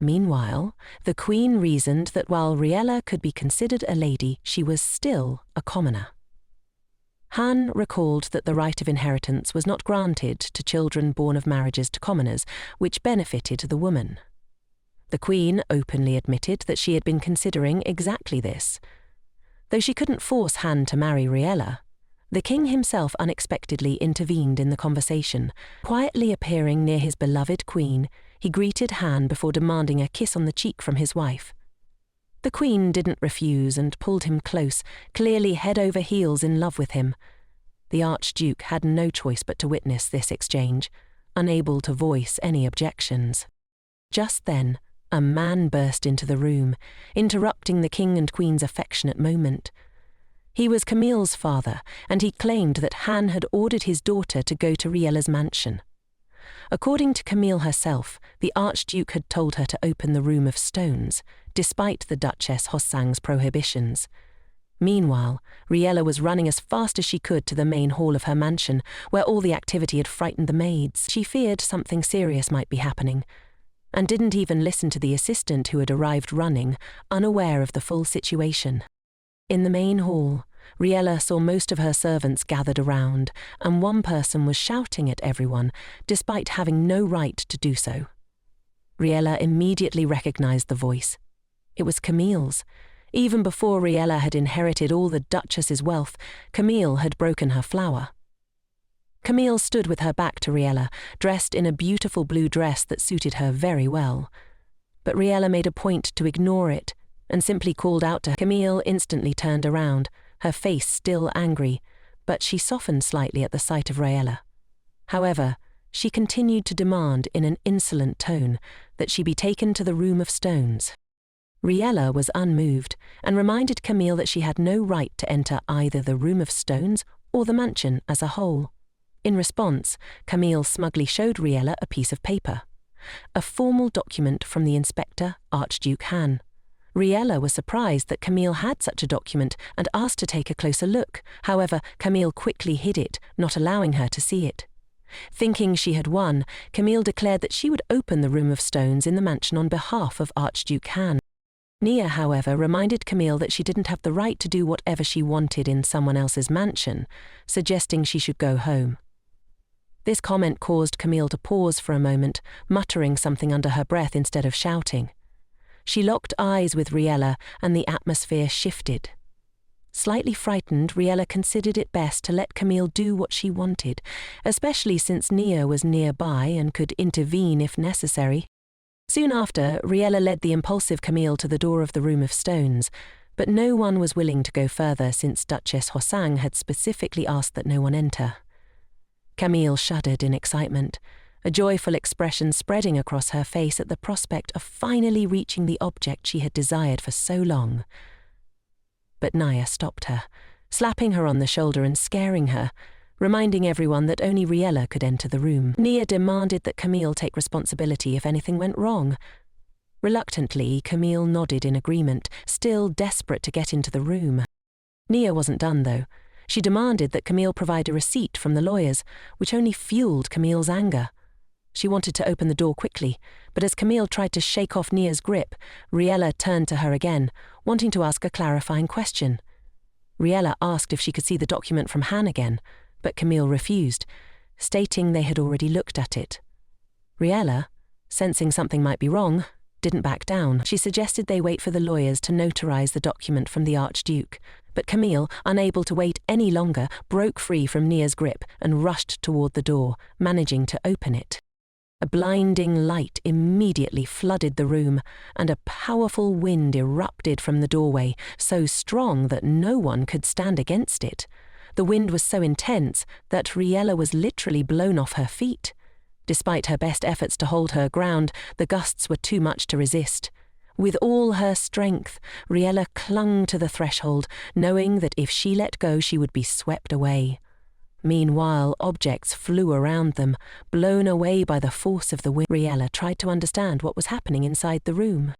Meanwhile, the queen reasoned that while Riella could be considered a lady, she was still a commoner. Han recalled that the right of inheritance was not granted to children born of marriages to commoners, which benefited the woman. The queen openly admitted that she had been considering exactly this. Though she couldn't force Han to marry Riella, the king himself unexpectedly intervened in the conversation. Quietly appearing near his beloved queen, he greeted Han before demanding a kiss on the cheek from his wife. The queen didn't refuse and pulled him close, clearly head over heels in love with him. The Archduke had no choice but to witness this exchange, unable to voice any objections. Just then, a man burst into the room, interrupting the king and queen's affectionate moment. He was Camille's father, and he claimed that Han had ordered his daughter to go to Riella's mansion. According to Camille herself, the Archduke had told her to open the Room of Stones, despite the Duchess Hosang's prohibitions. Meanwhile, Riella was running as fast as she could to the main hall of her mansion, where all the activity had frightened the maids. She feared something serious might be happening, and didn't even listen to the assistant who had arrived running, unaware of the full situation. In the main hall, Riella saw most of her servants gathered around, and one person was shouting at everyone, despite having no right to do so. Riella immediately recognized the voice. It was Camille's. Even before Riella had inherited all the Duchess's wealth, Camille had broken her flower. Camille stood with her back to Riella, dressed in a beautiful blue dress that suited her very well. But Riella made a point to ignore it, and simply called out to her. Camille instantly turned around, her face still angry, but she softened slightly at the sight of Riella. However, she continued to demand in an insolent tone that she be taken to the Room of Stones. Riella was unmoved and reminded Camille that she had no right to enter either the Room of Stones or the mansion as a whole. In response, Camille smugly showed Riella a piece of paper, a formal document from the inspector, Archduke Han. Riella was surprised that Camille had such a document and asked to take a closer look. However, Camille quickly hid it, not allowing her to see it. Thinking she had won, Camille declared that she would open the Room of Stones in the mansion on behalf of Archduke Han. Nia, however, reminded Camille that she didn't have the right to do whatever she wanted in someone else's mansion, suggesting she should go home. This comment caused Camille to pause for a moment, muttering something under her breath instead of shouting. She locked eyes with Riella, and the atmosphere shifted. Slightly frightened, Riella considered it best to let Camille do what she wanted, especially since Nia was nearby and could intervene if necessary. Soon after, Riella led the impulsive Camille to the door of the Room of Stones, but no one was willing to go further since Duchess Hosang had specifically asked that no one enter. Camille shuddered in excitement, a joyful expression spreading across her face at the prospect of finally reaching the object she had desired for so long. But Nia stopped her, slapping her on the shoulder and scaring her, reminding everyone that only Riella could enter the room. Nia demanded that Camille take responsibility if anything went wrong. Reluctantly, Camille nodded in agreement, still desperate to get into the room. Nia wasn't done, though. She demanded that Camille provide a receipt from the lawyers, which only fueled Camille's anger. She wanted to open the door quickly, but as Camille tried to shake off Nia's grip, Riella turned to her again, wanting to ask a clarifying question. Riella asked if she could see the document from Han again, but Camille refused, stating they had already looked at it. Riella, sensing something might be wrong, didn't back down. She suggested they wait for the lawyers to notarize the document from the Archduke, but Camille, unable to wait any longer, broke free from Nia's grip and rushed toward the door, managing to open it. A blinding light immediately flooded the room, and a powerful wind erupted from the doorway, so strong that no one could stand against it. The wind was so intense that Riella was literally blown off her feet. Despite her best efforts to hold her ground, the gusts were too much to resist. With all her strength, Riella clung to the threshold, knowing that if she let go, she would be swept away. Meanwhile, objects flew around them, blown away by the force of the wind. Riella tried to understand what was happening inside the room.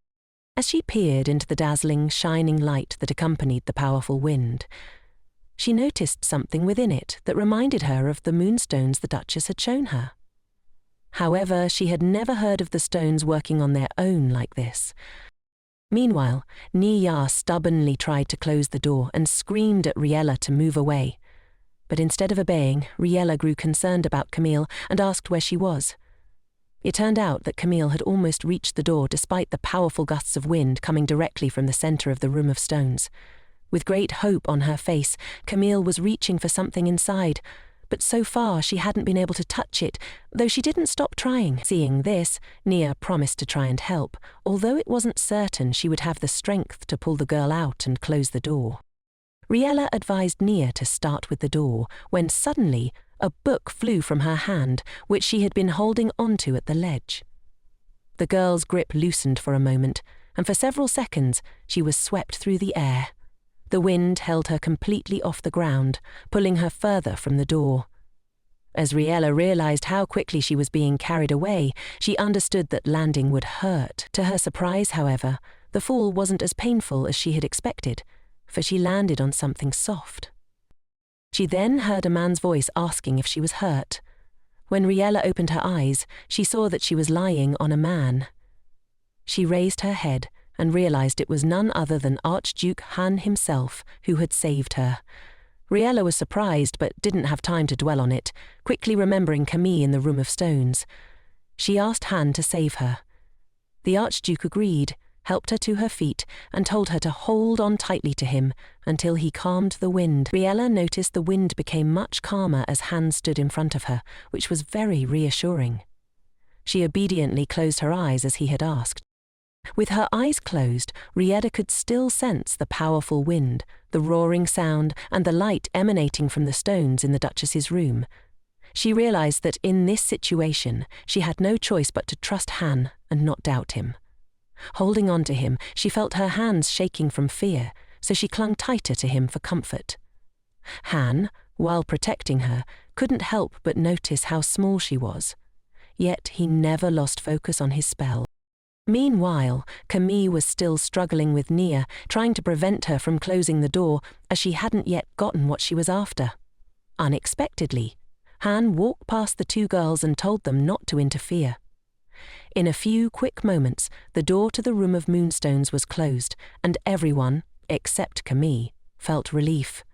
As she peered into the dazzling, shining light that accompanied the powerful wind, she noticed something within it that reminded her of the moonstones the Duchess had shown her. However, she had never heard of the stones working on their own like this. Meanwhile, Nia stubbornly tried to close the door and screamed at Riella to move away. But instead of obeying, Riella grew concerned about Camille and asked where she was. It turned out that Camille had almost reached the door despite the powerful gusts of wind coming directly from the center of the room of stones. With great hope on her face, Camille was reaching for something inside, but so far she hadn't been able to touch it, though she didn't stop trying. Seeing this, Nia promised to try and help, although it wasn't certain she would have the strength to pull the girl out and close the door. Riella advised Nia to start with the door, when suddenly a book flew from her hand, which she had been holding onto at the ledge. The girl's grip loosened for a moment, and for several seconds she was swept through the air. The wind held her completely off the ground, pulling her further from the door. As Riella realized how quickly she was being carried away, she understood that landing would hurt. To her surprise, however, the fall wasn't as painful as she had expected, for she landed on something soft. She then heard a man's voice asking if she was hurt. When Riella opened her eyes, she saw that she was lying on a man. She raised her head and realized it was none other than Archduke Haun himself who had saved her. Riella was surprised but didn't have time to dwell on it, quickly remembering Camille in the room of stones. She asked Haun to save her. The Archduke agreed, helped her to her feet, and told her to hold on tightly to him until he calmed the wind. Riella noticed the wind became much calmer as Haun stood in front of her, which was very reassuring. She obediently closed her eyes as he had asked. With her eyes closed, Riella could still sense the powerful wind, the roaring sound, and the light emanating from the stones in the Duchess's room. She realized that in this situation, she had no choice but to trust Haun and not doubt him. Holding on to him, she felt her hands shaking from fear, so she clung tighter to him for comfort. Haun, while protecting her, couldn't help but notice how small she was. Yet he never lost focus on his spell. Meanwhile, Camille was still struggling with Nia, trying to prevent her from closing the door, as she hadn't yet gotten what she was after. Unexpectedly, Haun walked past the two girls and told them not to interfere. In a few quick moments, the door to the room of moonstones was closed, and everyone, except Camille, felt relief.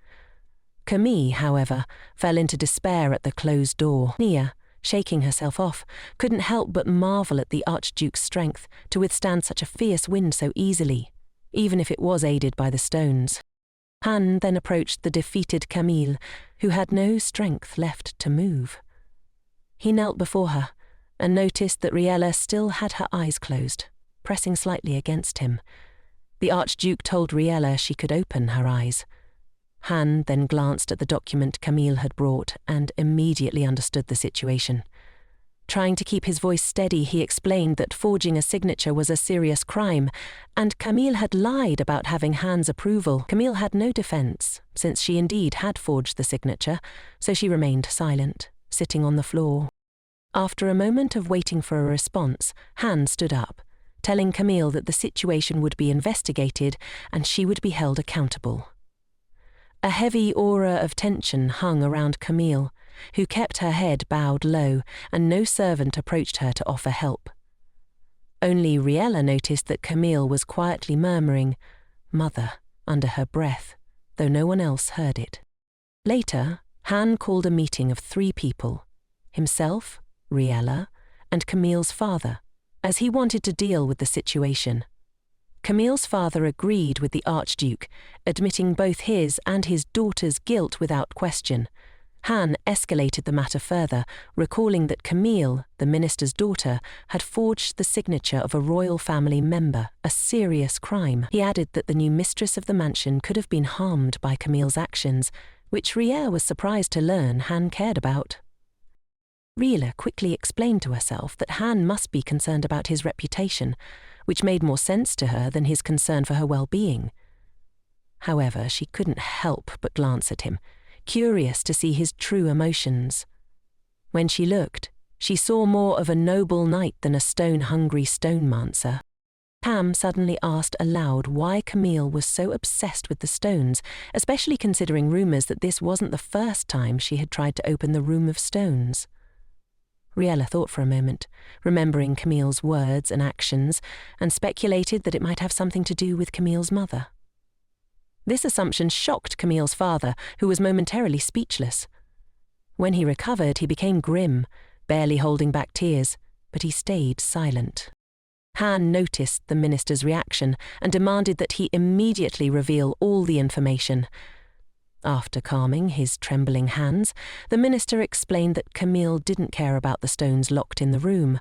Camille, however, fell into despair at the closed door. Nia, shaking herself off, couldn't help but marvel at the Archduke's strength to withstand such a fierce wind so easily, even if it was aided by the stones. Haun then approached the defeated Camille, who had no strength left to move. He knelt before her and noticed that Riella still had her eyes closed, pressing slightly against him. The Archduke told Riella she could open her eyes. Haun then glanced at the document Camille had brought and immediately understood the situation. Trying to keep his voice steady, he explained that forging a signature was a serious crime, and Camille had lied about having Haun's approval. Camille had no defense, since she indeed had forged the signature, so she remained silent, sitting on the floor. After a moment of waiting for a response, Haun stood up, telling Camille that the situation would be investigated and she would be held accountable. A heavy aura of tension hung around Camille, who kept her head bowed low, and no servant approached her to offer help. Only Riella noticed that Camille was quietly murmuring, "Mother," under her breath, though no one else heard it. Later, Haun called a meeting of 3 people, himself, Riella, and Camille's father, as he wanted to deal with the situation. Camille's father agreed with the Archduke, admitting both his and his daughter's guilt without question. Haun escalated the matter further, recalling that Camille, the minister's daughter, had forged the signature of a royal family member, a serious crime. He added that the new mistress of the mansion could have been harmed by Camille's actions, which Riella was surprised to learn Haun cared about. Riella quickly explained to herself that Haun must be concerned about his reputation, which made more sense to her than his concern for her well-being. However, she couldn't help but glance at him, curious to see his true emotions. When she looked, she saw more of a noble knight than a stone-hungry stonemancer. Pam suddenly asked aloud why Camille was so obsessed with the stones, especially considering rumors that this wasn't the first time she had tried to open the room of stones. Riella thought for a moment, remembering Camille's words and actions, and speculated that it might have something to do with Camille's mother. This assumption shocked Camille's father, who was momentarily speechless. When he recovered, he became grim, barely holding back tears, but he stayed silent. Han noticed the minister's reaction and demanded that he immediately reveal all the information. After calming his trembling hands, the minister explained that Camille didn't care about the stones locked in the room.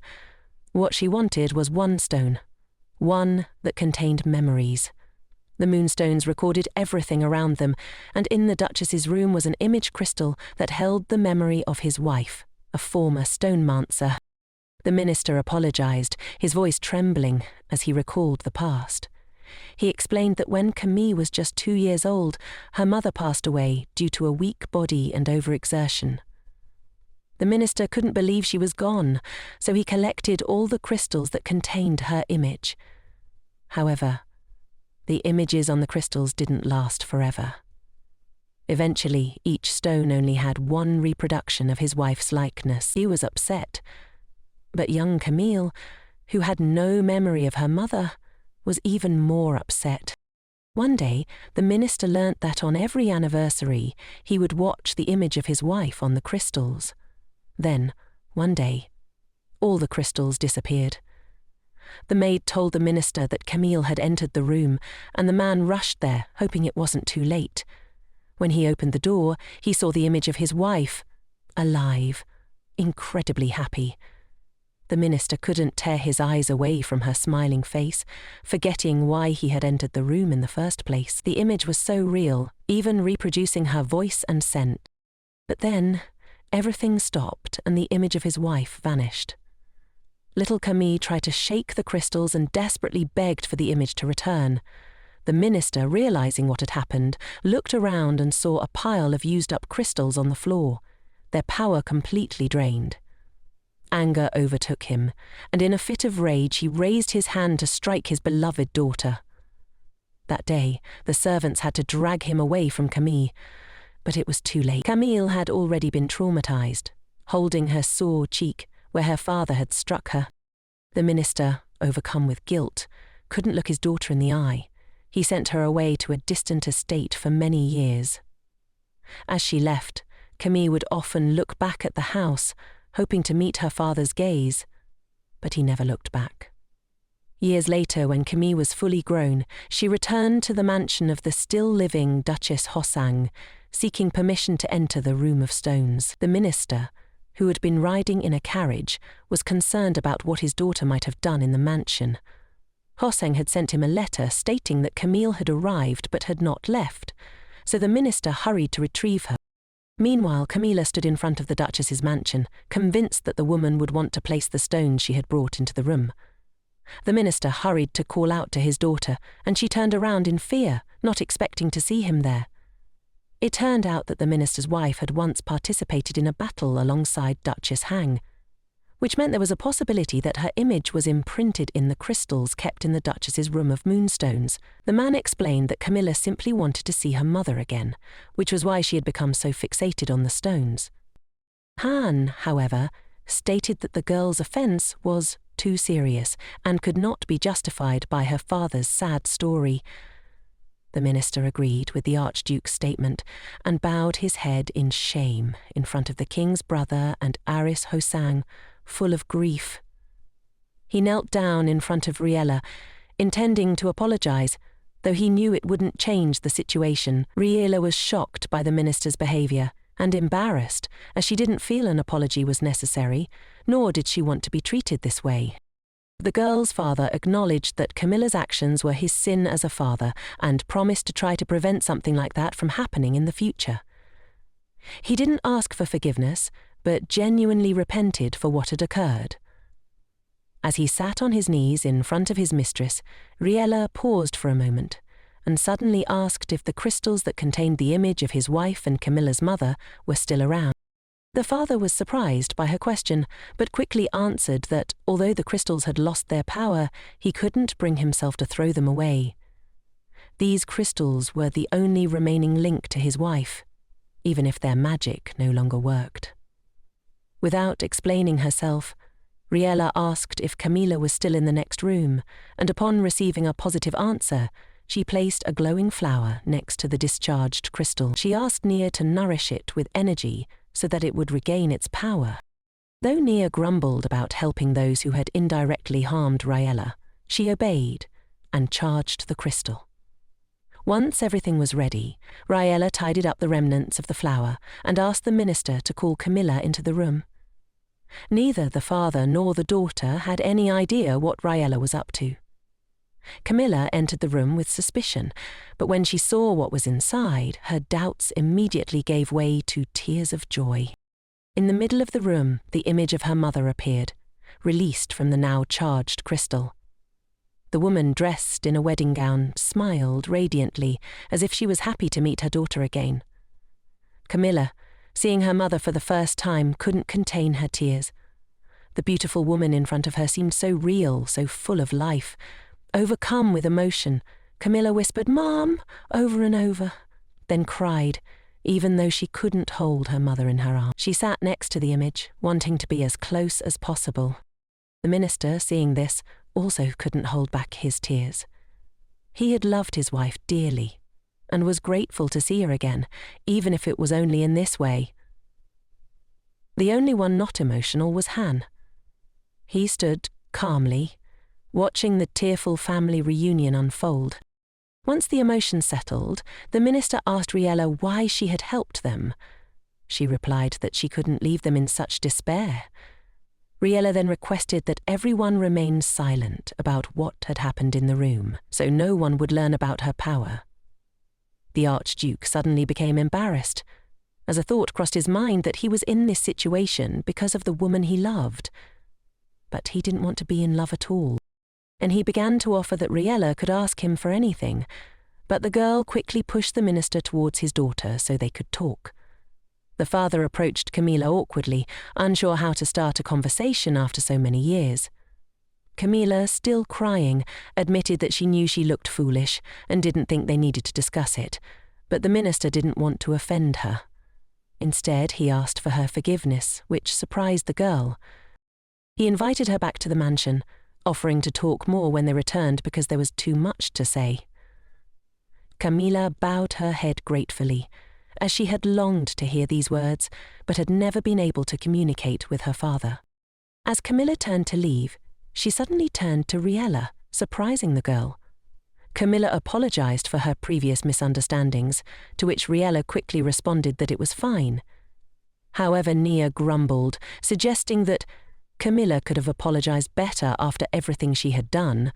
What she wanted was one stone, one that contained memories. The moonstones recorded everything around them, and in the Duchess's room was an image crystal that held the memory of his wife, a former stonemancer. The minister apologized, his voice trembling as he recalled the past. He explained that when Camille was just 2 years old, her mother passed away due to a weak body and overexertion. The minister couldn't believe she was gone, so he collected all the crystals that contained her image. However, the images on the crystals didn't last forever. Eventually, each stone only had one reproduction of his wife's likeness. He was upset. But young Camille, who had no memory of her mother, was even more upset. One day, the minister learnt that on every anniversary, he would watch the image of his wife on the crystals. Then, one day, all the crystals disappeared. The maid told the minister that Camille had entered the room, and the man rushed there, hoping it wasn't too late. When he opened the door, he saw the image of his wife, alive, incredibly happy. The minister couldn't tear his eyes away from her smiling face, forgetting why he had entered the room in the first place. The image was so real, even reproducing her voice and scent. But then, everything stopped and the image of his wife vanished. Little Camille tried to shake the crystals and desperately begged for the image to return. The minister, realizing what had happened, looked around and saw a pile of used-up crystals on the floor, their power completely drained. Anger overtook him, and in a fit of rage he raised his hand to strike his beloved daughter. That day, the servants had to drag him away from Camille, but it was too late. Camille had already been traumatized, holding her sore cheek where her father had struck her. The minister, overcome with guilt, couldn't look his daughter in the eye. He sent her away to a distant estate for many years. As she left, Camille would often look back at the house, hoping to meet her father's gaze, but he never looked back. Years later, when Camille was fully grown, she returned to the mansion of the still-living Duchess Hoson, seeking permission to enter the Room of Stones. The minister, who had been riding in a carriage, was concerned about what his daughter might have done in the mansion. Hoson had sent him a letter stating that Camille had arrived but had not left, so the minister hurried to retrieve her. Meanwhile, Camilla stood in front of the Duchess's mansion, convinced that the woman would want to place the stones she had brought into the room. The minister hurried to call out to his daughter, and she turned around in fear, not expecting to see him there. It turned out that the minister's wife had once participated in a battle alongside Duchess Haun, which meant there was a possibility that her image was imprinted in the crystals kept in the Duchess's room of moonstones. The man explained that Camilla simply wanted to see her mother again, which was why she had become so fixated on the stones. Han, however, stated that the girl's offence was too serious and could not be justified by her father's sad story. The minister agreed with the Archduke's statement and bowed his head in shame in front of the king's brother and heiress Hoson, full of grief. He knelt down in front of Riella, intending to apologize, though he knew it wouldn't change the situation. Riella was shocked by the minister's behavior and embarrassed, as she didn't feel an apology was necessary, nor did she want to be treated this way. The girl's father acknowledged that Camilla's actions were his sin as a father and promised to try to prevent something like that from happening in the future. He didn't ask for forgiveness, but genuinely repented for what had occurred. As he sat on his knees in front of his mistress, Riella paused for a moment and suddenly asked if the crystals that contained the image of his wife and Camilla's mother were still around. The father was surprised by her question, but quickly answered that, although the crystals had lost their power, he couldn't bring himself to throw them away. These crystals were the only remaining link to his wife, even if their magic no longer worked. Without explaining herself, Riella asked if Camilla was still in the next room, and upon receiving a positive answer, she placed a glowing flower next to the discharged crystal. She asked Nia to nourish it with energy so that it would regain its power. Though Nia grumbled about helping those who had indirectly harmed Riella, she obeyed and charged the crystal. Once everything was ready, Riella tidied up the remnants of the flower and asked the minister to call Camilla into the room. Neither the father nor the daughter had any idea what Riella was up to. Camilla entered the room with suspicion, but when she saw what was inside, her doubts immediately gave way to tears of joy. In the middle of the room, the image of her mother appeared, released from the now charged crystal. The woman, dressed in a wedding gown, smiled radiantly, as if she was happy to meet her daughter again. Camilla, seeing her mother for the first time, couldn't contain her tears. The beautiful woman in front of her seemed so real, so full of life. Overcome with emotion, Camilla whispered, "Mom," over and over, then cried, even though she couldn't hold her mother in her arms. She sat next to the image, wanting to be as close as possible. The minister, seeing this, also couldn't hold back his tears. He had loved his wife dearly, and was grateful to see her again, even if it was only in this way. The only one not emotional was Han. He stood calmly, watching the tearful family reunion unfold. Once the emotion settled, the minister asked Riella why she had helped them. She replied that she couldn't leave them in such despair. Riella then requested that everyone remain silent about what had happened in the room, so no one would learn about her power. The Archduke suddenly became embarrassed, as a thought crossed his mind that he was in this situation because of the woman he loved. But he didn't want to be in love at all, and he began to offer that Riella could ask him for anything, but the girl quickly pushed the minister towards his daughter so they could talk. The father approached Camilla awkwardly, unsure how to start a conversation after so many years. Camilla, still crying, admitted that she knew she looked foolish and didn't think they needed to discuss it, but the minister didn't want to offend her. Instead, he asked for her forgiveness, which surprised the girl. He invited her back to the mansion, offering to talk more when they returned because there was too much to say. Camilla bowed her head gratefully, as she had longed to hear these words, but had never been able to communicate with her father. As Camilla turned to leave, she suddenly turned to Riella, surprising the girl. Camilla apologized for her previous misunderstandings, to which Riella quickly responded that it was fine. However, Nia grumbled, suggesting that Camilla could have apologized better after everything she had done.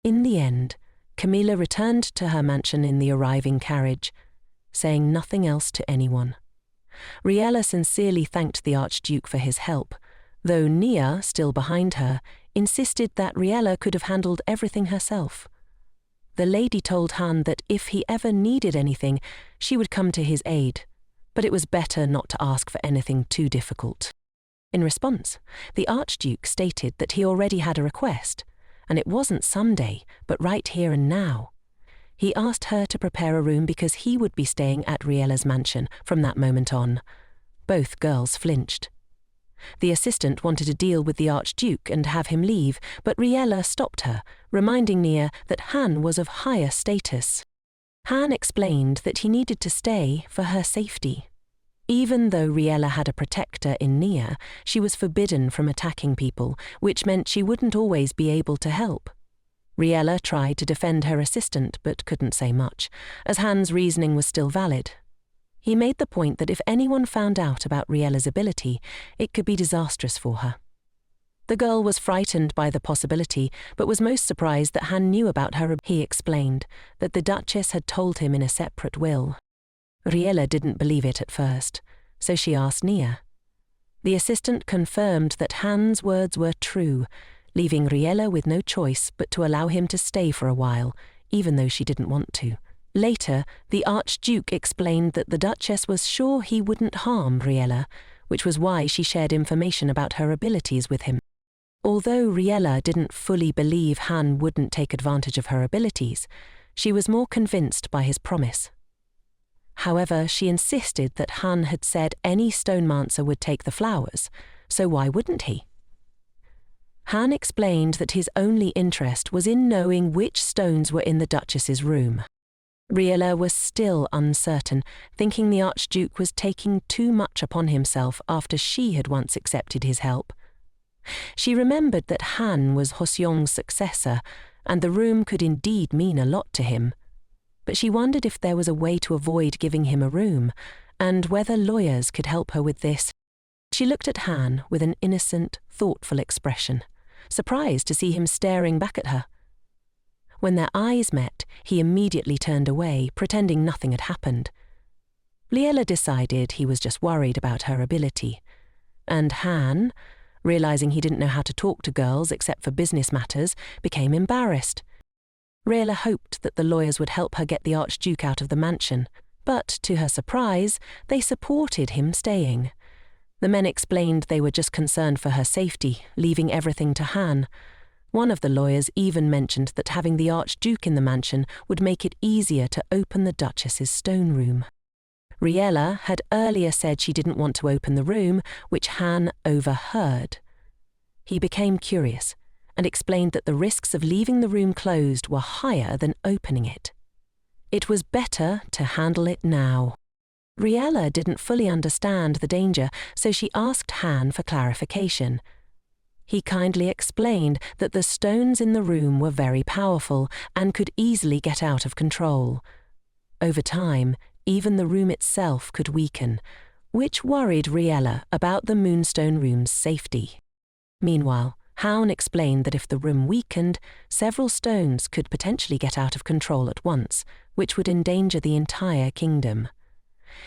In the end, Camilla returned to her mansion in the arriving carriage, saying nothing else to anyone. Riella sincerely thanked the Archduke for his help, though Nia, still behind her, insisted that Riella could have handled everything herself. The lady told Han that if he ever needed anything, she would come to his aid, but it was better not to ask for anything too difficult. In response, the Archduke stated that he already had a request, and it wasn't someday, but right here and now. He asked her to prepare a room because he would be staying at Riella's mansion from that moment on. Both girls flinched. The assistant wanted to deal with the Archduke and have him leave, but Riella stopped her, reminding Nia that Han was of higher status. Han explained that he needed to stay for her safety. Even though Riella had a protector in Nia, she was forbidden from attacking people, which meant she wouldn't always be able to help. Riella tried to defend her assistant but couldn't say much, as Han's reasoning was still valid. He made the point that if anyone found out about Riella's ability, it could be disastrous for her. The girl was frightened by the possibility, but was most surprised that Han knew about her. He explained that the Duchess had told him in a separate will. Riella didn't believe it at first, so she asked Nia. The assistant confirmed that Han's words were true, leaving Riella with no choice but to allow him to stay for a while, even though she didn't want to. Later, the Archduke explained that the Duchess was sure he wouldn't harm Riella, which was why she shared information about her abilities with him. Although Riella didn't fully believe Han wouldn't take advantage of her abilities, she was more convinced by his promise. However, she insisted that Han had said any stonemancer would take the flowers, so why wouldn't he? Han explained that his only interest was in knowing which stones were in the Duchess's room. Riella was still uncertain, thinking the Archduke was taking too much upon himself after she had once accepted his help. She remembered that Han was Hoseong's successor, and the room could indeed mean a lot to him. But she wondered if there was a way to avoid giving him a room, and whether lawyers could help her with this. She looked at Han with an innocent, thoughtful expression, surprised to see him staring back at her. When their eyes met, he immediately turned away, pretending nothing had happened. Riella decided he was just worried about her ability. And Han, realizing he didn't know how to talk to girls except for business matters, became embarrassed. Riella hoped that the lawyers would help her get the Archduke out of the mansion, but to her surprise, they supported him staying. The men explained they were just concerned for her safety, leaving everything to Han. One of the lawyers even mentioned that having the Archduke in the mansion would make it easier to open the Duchess's stone room. Riella had earlier said she didn't want to open the room, which Han overheard. He became curious and explained that the risks of leaving the room closed were higher than opening it. It was better to handle it now. Riella didn't fully understand the danger, so she asked Han for clarification. He kindly explained that the stones in the room were very powerful and could easily get out of control. Over time, even the room itself could weaken, which worried Riella about the Moonstone Room's safety. Meanwhile, Haun explained that if the room weakened, several stones could potentially get out of control at once, which would endanger the entire kingdom.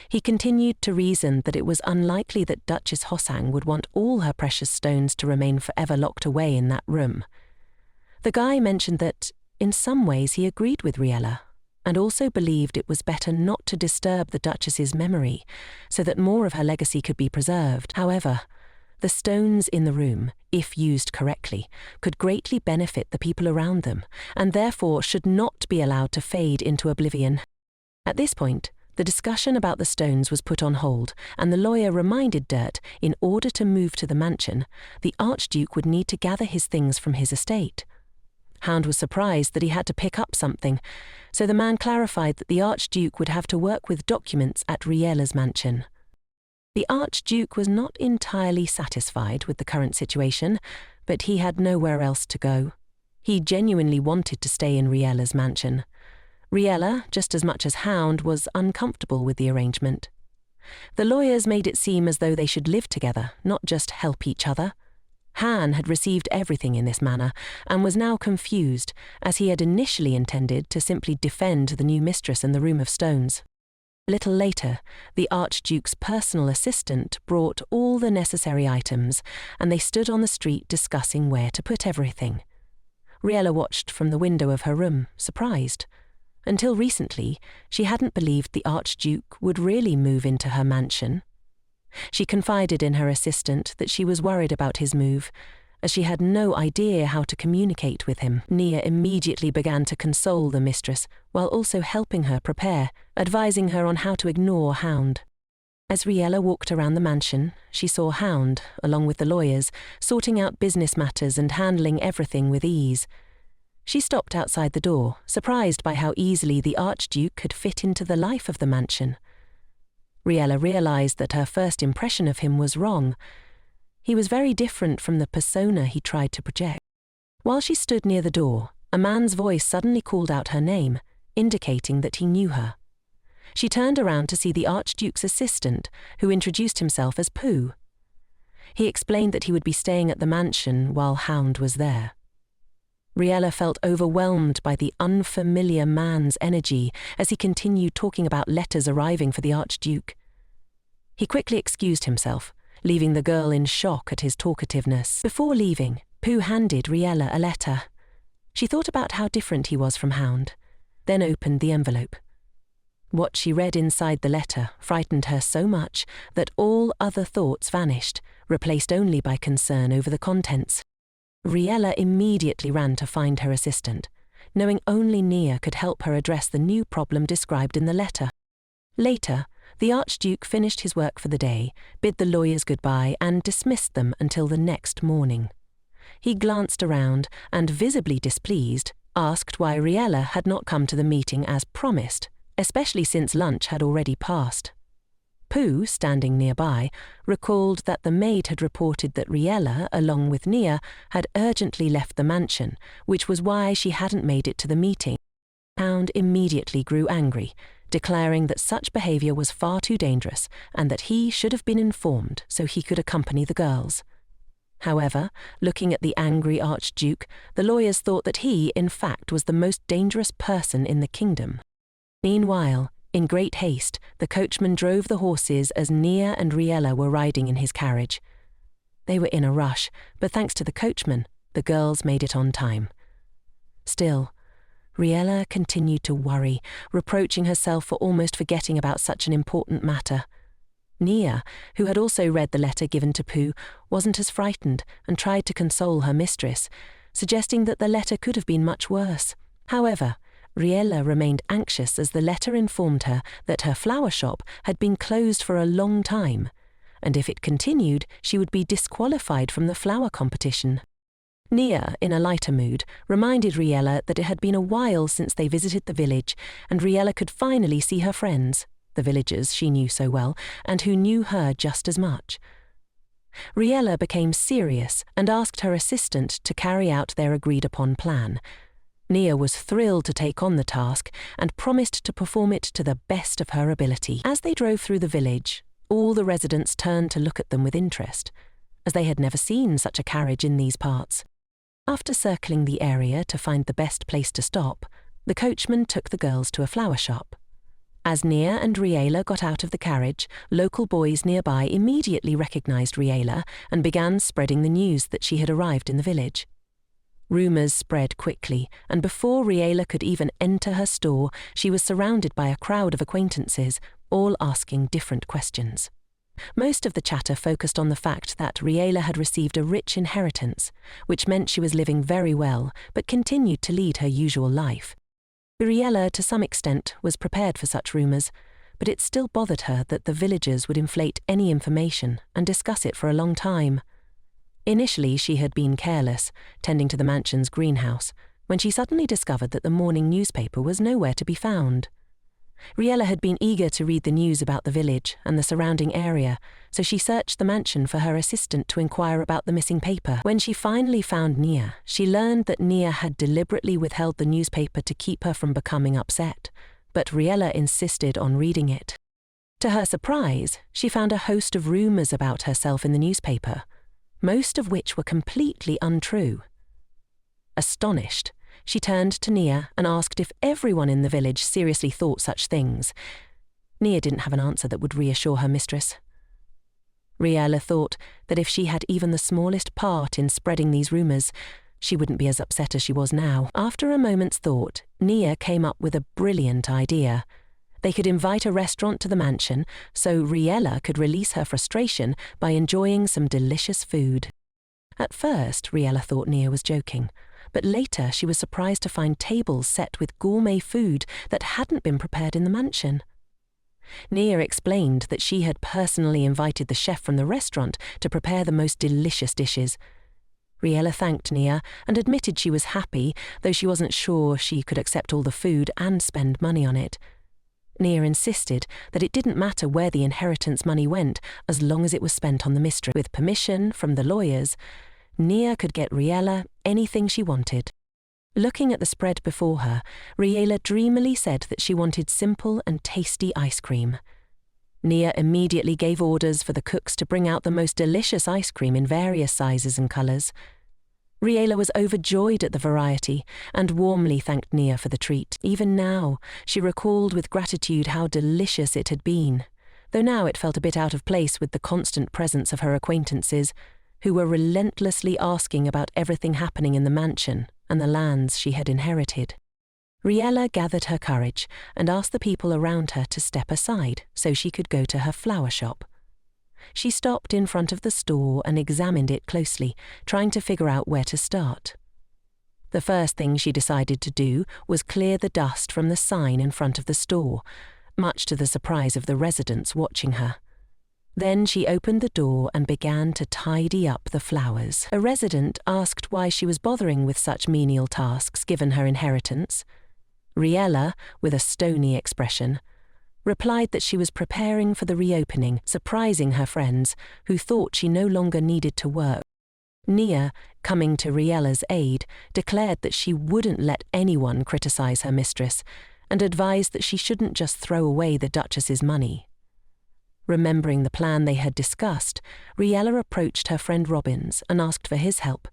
He continued to reason that it was unlikely that Duchess Hosang would want all her precious stones to remain forever locked away in that room. The guy mentioned that, in some ways, he agreed with Riella, and also believed it was better not to disturb the Duchess's memory, so that more of her legacy could be preserved. However, the stones in the room, if used correctly, could greatly benefit the people around them, and therefore should not be allowed to fade into oblivion. At this point, the discussion about the stones was put on hold, and the lawyer reminded Dirt, in order to move to the mansion, the Archduke would need to gather his things from his estate. Hound was surprised that he had to pick up something, so the man clarified that the Archduke would have to work with documents at Riella's mansion. The Archduke was not entirely satisfied with the current situation, but he had nowhere else to go. He genuinely wanted to stay in Riella's mansion. Riella, just as much as Hound, was uncomfortable with the arrangement. The lawyers made it seem as though they should live together, not just help each other. Han had received everything in this manner and was now confused, as he had initially intended to simply defend the new mistress in the Room of Stones. A little later, the Archduke's personal assistant brought all the necessary items, and they stood on the street discussing where to put everything. Riella watched from the window of her room, surprised. Until recently, she hadn't believed the Archduke would really move into her mansion. She confided in her assistant that she was worried about his move, as she had no idea how to communicate with him. Nia immediately began to console the mistress, while also helping her prepare, advising her on how to ignore Hound. As Riella walked around the mansion, she saw Hound, along with the lawyers, sorting out business matters and handling everything with ease. She stopped outside the door, surprised by how easily the Archduke could fit into the life of the mansion. Riella realized that her first impression of him was wrong. He was very different from the persona he tried to project. While she stood near the door, a man's voice suddenly called out her name, indicating that he knew her. She turned around to see the Archduke's assistant, who introduced himself as Pooh. He explained that he would be staying at the mansion while Hound was there. Riella felt overwhelmed by the unfamiliar man's energy as he continued talking about letters arriving for the Archduke. He quickly excused himself, leaving the girl in shock at his talkativeness. Before leaving, Pooh handed Riella a letter. She thought about how different he was from Hound, then opened the envelope. What she read inside the letter frightened her so much that all other thoughts vanished, replaced only by concern over the contents. Riella immediately ran to find her assistant, knowing only Nia could help her address the new problem described in the letter. Later, the Archduke finished his work for the day, bid the lawyers goodbye, and dismissed them until the next morning. He glanced around and, visibly displeased, asked why Riella had not come to the meeting as promised, especially since lunch had already passed. Pooh, standing nearby, recalled that the maid had reported that Riella, along with Nia, had urgently left the mansion, which was why she hadn't made it to the meeting. Hound immediately grew angry, declaring that such behaviour was far too dangerous and that he should have been informed so he could accompany the girls. However, looking at the angry Archduke, the lawyers thought that he, in fact, was the most dangerous person in the kingdom. Meanwhile, in great haste, the coachman drove the horses as Nia and Riella were riding in his carriage. They were in a rush, but thanks to the coachman, the girls made it on time. Still, Riella continued to worry, reproaching herself for almost forgetting about such an important matter. Nia, who had also read the letter given to Pooh, wasn't as frightened and tried to console her mistress, suggesting that the letter could have been much worse. However, Riella remained anxious as the letter informed her that her flower shop had been closed for a long time, and if it continued, she would be disqualified from the flower competition. Nia, in a lighter mood, reminded Riella that it had been a while since they visited the village, and Riella could finally see her friends, the villagers she knew so well, and who knew her just as much. Riella became serious and asked her assistant to carry out their agreed-upon plan. Nia was thrilled to take on the task and promised to perform it to the best of her ability. As they drove through the village, all the residents turned to look at them with interest, as they had never seen such a carriage in these parts. After circling the area to find the best place to stop, the coachman took the girls to a flower shop. As Nia and Riella got out of the carriage, local boys nearby immediately recognized Riella and began spreading the news that she had arrived in the village. Rumours spread quickly, and before Riella could even enter her store, she was surrounded by a crowd of acquaintances, all asking different questions. Most of the chatter focused on the fact that Riella had received a rich inheritance, which meant she was living very well, but continued to lead her usual life. Riella, to some extent, was prepared for such rumours, but it still bothered her that the villagers would inflate any information and discuss it for a long time. Initially, she had been careless, tending to the mansion's greenhouse, when she suddenly discovered that the morning newspaper was nowhere to be found. Riella had been eager to read the news about the village and the surrounding area, so she searched the mansion for her assistant to inquire about the missing paper. When she finally found Nia, she learned that Nia had deliberately withheld the newspaper to keep her from becoming upset, but Riella insisted on reading it. To her surprise, she found a host of rumours about herself in the newspaper, most of which were completely untrue. Astonished, she turned to Nia and asked if everyone in the village seriously thought such things. Nia didn't have an answer that would reassure her mistress. Riella thought that if she had even the smallest part in spreading these rumours, she wouldn't be as upset as she was now. After a moment's thought, Nia came up with a brilliant idea. They could invite a restaurant to the mansion, so Riella could release her frustration by enjoying some delicious food. At first, Riella thought Nia was joking, but later she was surprised to find tables set with gourmet food that hadn't been prepared in the mansion. Nia explained that she had personally invited the chef from the restaurant to prepare the most delicious dishes. Riella thanked Nia and admitted she was happy, though she wasn't sure she could accept all the food and spend money on it. Nia insisted that it didn't matter where the inheritance money went as long as it was spent on the mistress. With permission from the lawyers, Nia could get Riella anything she wanted. Looking at the spread before her, Riella dreamily said that she wanted simple and tasty ice cream. Nia immediately gave orders for the cooks to bring out the most delicious ice cream in various sizes and colours. Riella was overjoyed at the variety and warmly thanked Nia for the treat. Even now, she recalled with gratitude how delicious it had been, though now it felt a bit out of place with the constant presence of her acquaintances, who were relentlessly asking about everything happening in the mansion and the lands she had inherited. Riella gathered her courage and asked the people around her to step aside so she could go to her flower shop. She stopped in front of the store and examined it closely, trying to figure out where to start. The first thing she decided to do was clear the dust from the sign in front of the store, much to the surprise of the residents watching her. Then she opened the door and began to tidy up the flowers. A resident asked why she was bothering with such menial tasks given her inheritance. Riella, with a stony expression, replied that she was preparing for the reopening, surprising her friends, who thought she no longer needed to work. Nia, coming to Riella's aid, declared that she wouldn't let anyone criticize her mistress and advised that she shouldn't just throw away the Duchess's money. Remembering the plan they had discussed, Riella approached her friend Robbins and asked for his help.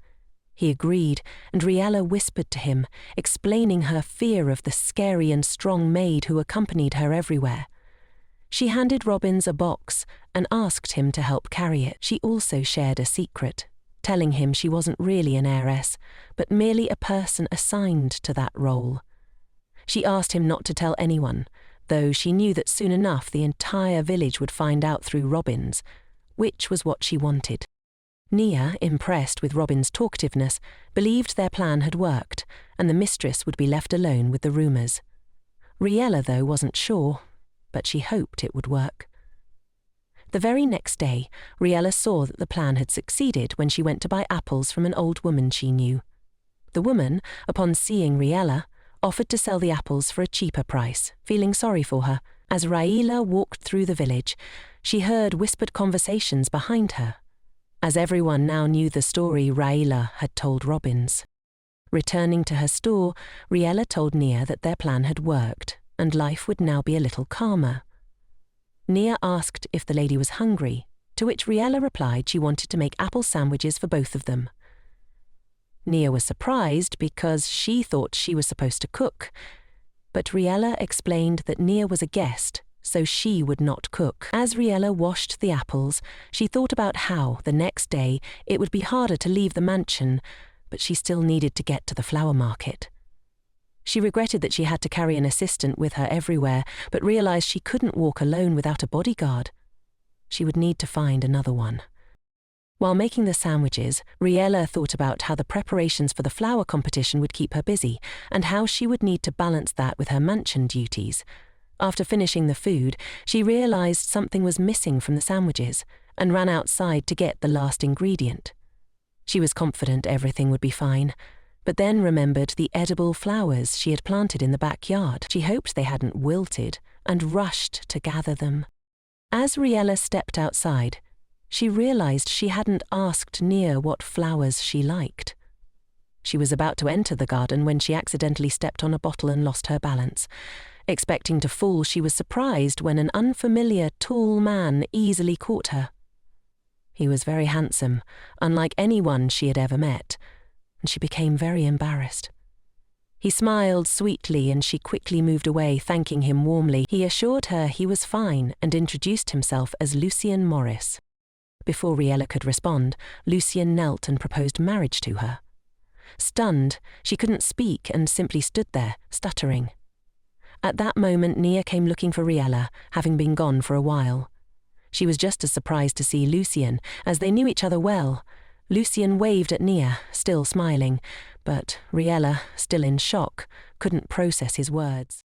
He agreed, and Riella whispered to him, explaining her fear of the scary and strong maid who accompanied her everywhere. She handed Robbins a box and asked him to help carry it. She also shared a secret, telling him she wasn't really an heiress, but merely a person assigned to that role. She asked him not to tell anyone, though she knew that soon enough the entire village would find out through Robbins, which was what she wanted. Nia, impressed with Robin's talkativeness, believed their plan had worked, and the mistress would be left alone with the rumours. Riella, though, wasn't sure, but she hoped it would work. The very next day, Riella saw that the plan had succeeded when she went to buy apples from an old woman she knew. The woman, upon seeing Riella, offered to sell the apples for a cheaper price, feeling sorry for her. As Riella walked through the village, she heard whispered conversations behind her, as everyone now knew the story Riella had told Robbins. Returning to her store, Riella told Nia that their plan had worked, and life would now be a little calmer. Nia asked if the lady was hungry, to which Riella replied she wanted to make apple sandwiches for both of them. Nia was surprised because she thought she was supposed to cook, but Riella explained that Nia was a guest, so she would not cook. As Riella washed the apples, she thought about how, the next day, it would be harder to leave the mansion, but she still needed to get to the flower market. She regretted that she had to carry an assistant with her everywhere, but realized she couldn't walk alone without a bodyguard. She would need to find another one. While making the sandwiches, Riella thought about how the preparations for the flower competition would keep her busy, and how she would need to balance that with her mansion duties. After finishing the food, she realized something was missing from the sandwiches, and ran outside to get the last ingredient. She was confident everything would be fine, but then remembered the edible flowers she had planted in the backyard. She hoped they hadn't wilted, and rushed to gather them. As Riella stepped outside, she realized she hadn't asked Nia what flowers she liked. She was about to enter the garden when she accidentally stepped on a bottle and lost her balance. Expecting to fall, she was surprised when an unfamiliar, tall man easily caught her. He was very handsome, unlike anyone she had ever met, and she became very embarrassed. He smiled sweetly and she quickly moved away, thanking him warmly. He assured her he was fine and introduced himself as Lucien Morris. Before Riella could respond, Lucien knelt and proposed marriage to her. Stunned, she couldn't speak and simply stood there, stuttering. At that moment, Nia came looking for Riella, having been gone for a while. She was just as surprised to see Lucien, as they knew each other well. Lucien waved at Nia, still smiling, but Riella, still in shock, couldn't process his words.